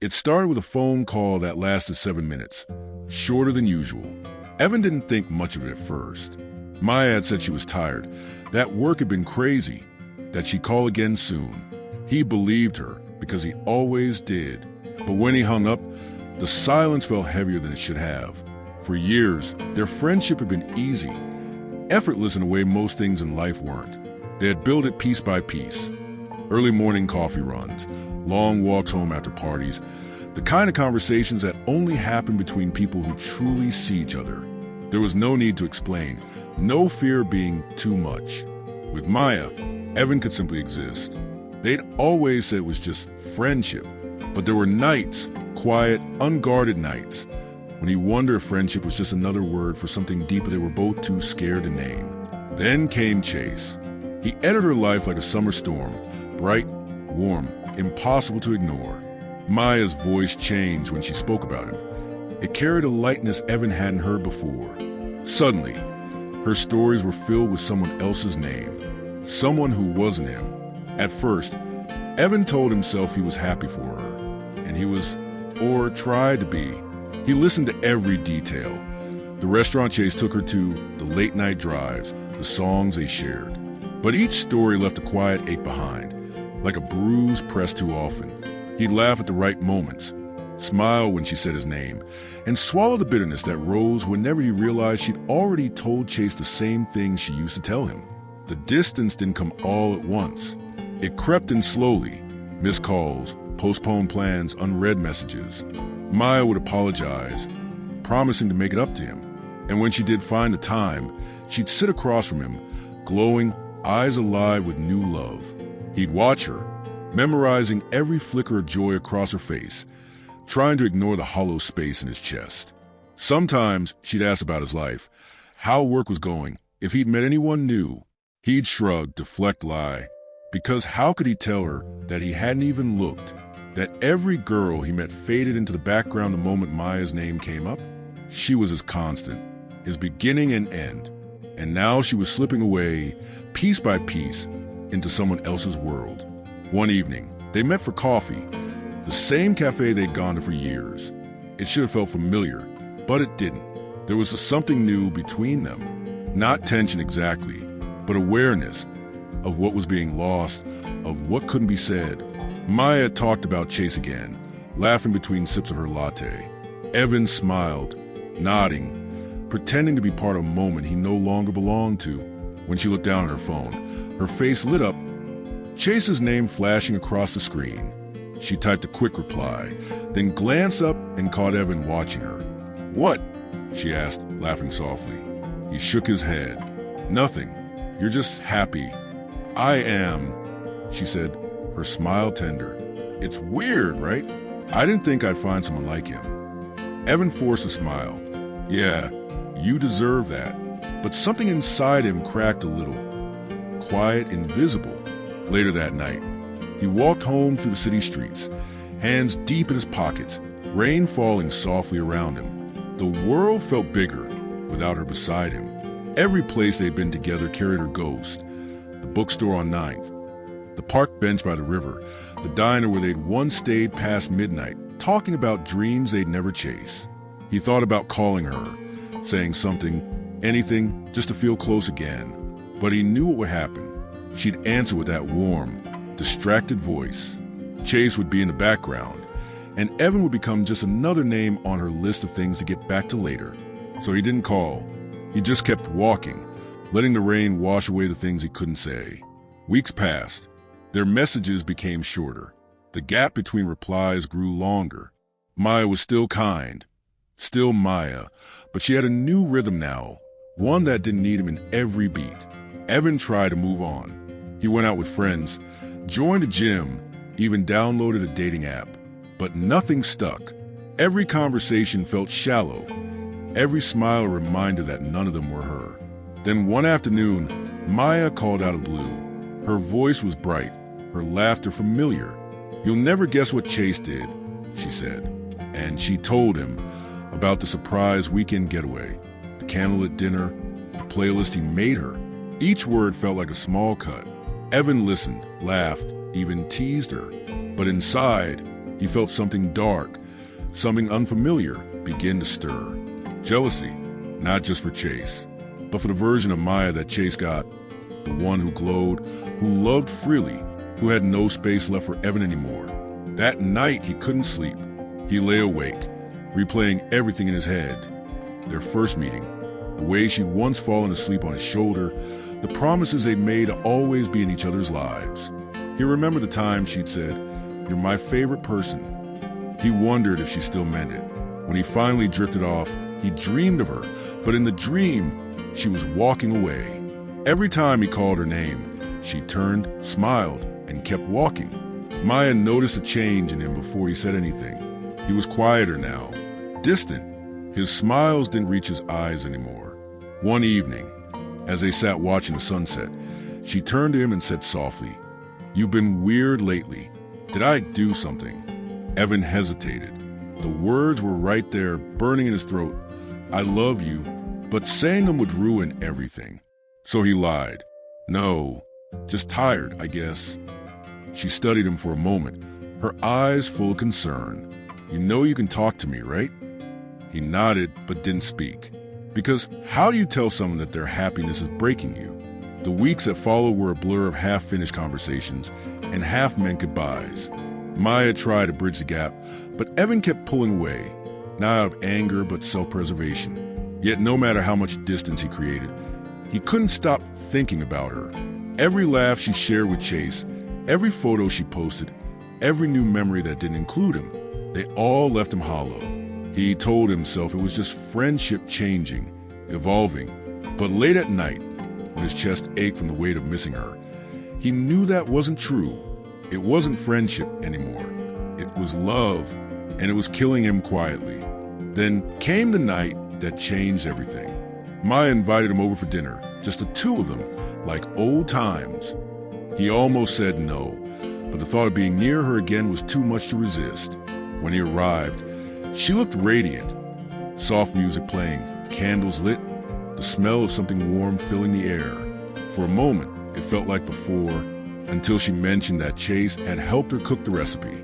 It started with a phone call that lasted 7 minutes, shorter than usual. Evan didn't think much of it at first. Maya had said she was tired, that work had been crazy, that she'd call again soon. He believed her, because he always did. But when he hung up, the silence felt heavier than it should have. For years, their friendship had been easy, effortless in a way most things in life weren't. They had built it piece by piece. Early morning coffee runs, long walks home after parties, the kind of conversations that only happen between people who truly see each other. There was no need to explain, no fear of being too much. With Maya, Evan could simply exist. They'd always said it was just friendship, but there were nights, quiet, unguarded nights, when he wondered if friendship was just another word for something deeper they were both too scared to name. Then came Chase. He entered her life like a summer storm, bright, warm, impossible to ignore. Maya's voice changed when she spoke about him. It carried a lightness Evan hadn't heard before. Suddenly, her stories were filled with someone else's name, someone who wasn't him. At first, Evan told himself he was happy for her, and he was, or tried to be. He listened to every detail. The restaurant Chase took her to, the late-night drives, the songs they shared. But each story left a quiet ache behind, like a bruise pressed too often. He'd laugh at the right moments, smile when she said his name, and swallow the bitterness that rose whenever he realized she'd already told Chase the same thing she used to tell him. The distance didn't come all at once. It crept in slowly, missed calls, postponed plans, unread messages. Maya would apologize, promising to make it up to him. And when she did find the time, she'd sit across from him, glowing, eyes alive with new love. He'd watch her, memorizing every flicker of joy across her face, trying to ignore the hollow space in his chest. Sometimes she'd ask about his life, how work was going, if he'd met anyone new. He'd shrug, deflect, lie, because how could he tell her that he hadn't even looked, that every girl he met faded into the background the moment Maya's name came up? She was his constant, his beginning and end, and now she was slipping away, piece by piece, into someone else's world. One evening, they met for coffee, the same cafe they'd gone to for years. It should have felt familiar, but it didn't. There was something new between them. Not tension exactly, but awareness of what was being lost, of what couldn't be said. Maya talked about Chase again, laughing between sips of her latte. Evan smiled, nodding, pretending to be part of a moment he no longer belonged to. When she looked down at her phone, her face lit up, Chase's name flashing across the screen. She typed a quick reply, then glanced up and caught Evan watching her. "What?" she asked, laughing softly. He shook his head. "Nothing. You're just happy." "I am," she said, her smile tender. "It's weird, right? I didn't think I'd find someone like him." Evan forced a smile. "Yeah, you deserve that." But something inside him cracked a little. Quiet, invisible. Later that night, he walked home through the city streets, hands deep in his pockets, rain falling softly around him. The world felt bigger without her beside him. Every place they'd been together carried her ghost. The bookstore on 9th, the park bench by the river, the diner where they'd once stayed past midnight, talking about dreams they'd never chase. He thought about calling her, saying something, anything, just to feel close again. But he knew what would happen. She'd answer with that warm, distracted voice. Chase would be in the background, and Evan would become just another name on her list of things to get back to later. So he didn't call. He just kept walking, letting the rain wash away the things he couldn't say. Weeks passed. Their messages became shorter. The gap between replies grew longer. Maya was still kind, still Maya, but she had a new rhythm now, one that didn't need him in every beat. Evan tried to move on. He went out with friends, joined a gym, even downloaded a dating app. But nothing stuck. Every conversation felt shallow. Every smile a reminder that none of them were her. Then one afternoon, Maya called out of the blue. Her voice was bright, her laughter familiar. "You'll never guess what Chase did," she said. And she told him about the surprise weekend getaway, the candlelit dinner, the playlist he made her. Each word felt like a small cut. Evan listened, laughed, even teased her. But inside, he felt something dark, something unfamiliar begin to stir. Jealousy, not just for Chase, but for the version of Maya that Chase got. The one who glowed, who loved freely, who had no space left for Evan anymore. That night he couldn't sleep. He lay awake, replaying everything in his head. Their first meeting, the way she'd once fallen asleep on his shoulder, the promises they'd made to always be in each other's lives. He remembered the time she'd said, "You're my favorite person." He wondered if she still meant it. When he finally drifted off, he dreamed of her, but in the dream, she was walking away. Every time he called her name, she turned, smiled, and kept walking. Maya noticed a change in him before he said anything. He was quieter now, distant. His smiles didn't reach his eyes anymore. One evening, as they sat watching the sunset, she turned to him and said softly, "You've been weird lately. Did I do something?" Evan hesitated. The words were right there, burning in his throat. "I love you," but saying them would ruin everything. So he lied. "No, just tired, I guess." She studied him for a moment, her eyes full of concern. "You know you can talk to me, right?" He nodded but didn't speak. Because how do you tell someone that their happiness is breaking you? The weeks that followed were a blur of half-finished conversations and half-meant goodbyes. Maya tried to bridge the gap, but Evan kept pulling away, not out of anger but self-preservation. Yet no matter how much distance he created, he couldn't stop thinking about her. Every laugh she shared with Chase, every photo she posted, every new memory that didn't include him, they all left him hollow. He told himself it was just friendship changing, evolving. But late at night, when his chest ached from the weight of missing her, he knew that wasn't true. It wasn't friendship anymore. It was love, and it was killing him quietly. Then came the night that changed everything. Maya invited him over for dinner, just the two of them, like old times. He almost said no, but the thought of being near her again was too much to resist. When he arrived, she looked radiant. Soft music playing, candles lit, the smell of something warm filling the air. For a moment, it felt like before, until she mentioned that Chase had helped her cook the recipe.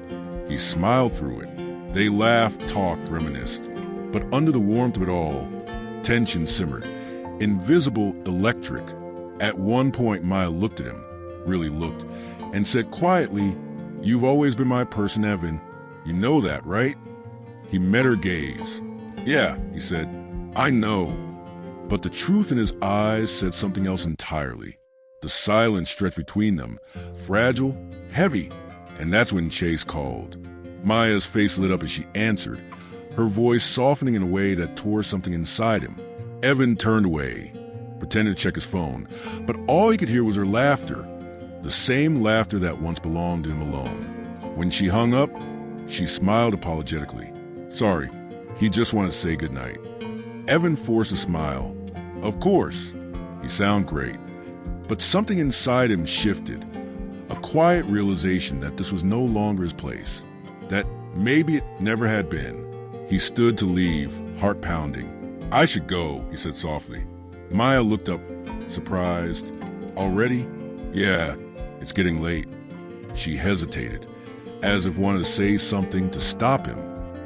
He smiled through it. They laughed, talked, reminisced. But under the warmth of it all, tension simmered, invisible, electric. At one point, Maya looked at him, really looked, and said quietly, "You've always been my person, Evan. You know that, right?" He met her gaze. "Yeah," he said, "I know." But the truth in his eyes said something else entirely. The silence stretched between them, fragile, heavy, and that's when Chase called. Maya's face lit up as she answered, her voice softening in a way that tore something inside him. Evan turned away, pretended to check his phone, but all he could hear was her laughter, the same laughter that once belonged to him alone. When she hung up, she smiled apologetically. "Sorry, he just wanted to say goodnight." Evan forced a smile. "Of course, you sound great." But something inside him shifted, a quiet realization that this was no longer his place, that maybe it never had been. He stood to leave, heart pounding. "I should go," he said softly. Maya looked up, surprised. "Already?" "Yeah, it's getting late." She hesitated, as if wanted to say something to stop him,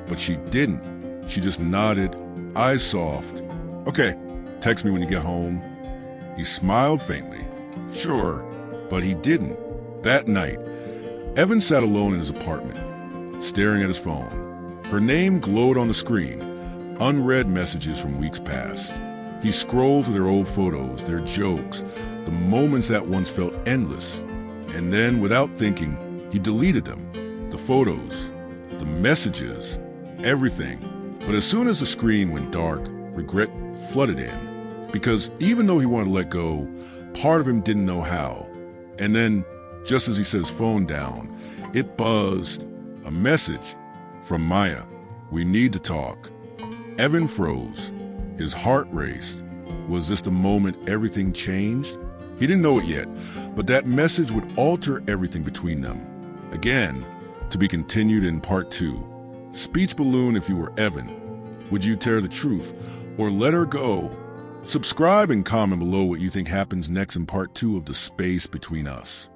but she didn't. She just nodded, eyes soft. "Okay, text me when you get home." He smiled faintly. "Sure," but he didn't. That night, Evan sat alone in his apartment, staring at his phone. Her name glowed on the screen, unread messages from weeks past. He scrolled through their old photos, their jokes, the moments that once felt endless. And then, without thinking, he deleted them. The photos, the messages, everything. But as soon as the screen went dark, regret flooded in. Because even though he wanted to let go, part of him didn't know how. And then, just as he set his phone down, it buzzed. A message from Maya. "We need to talk." Evan froze. His heart raced. Was this the moment everything changed? He didn't know it yet, but that message would alter everything between them. Again, to be continued in part 2. Speech balloon if you were Evan. Would you tear the truth or let her go? Subscribe and comment below what you think happens next in part 2 of The Space Between Us.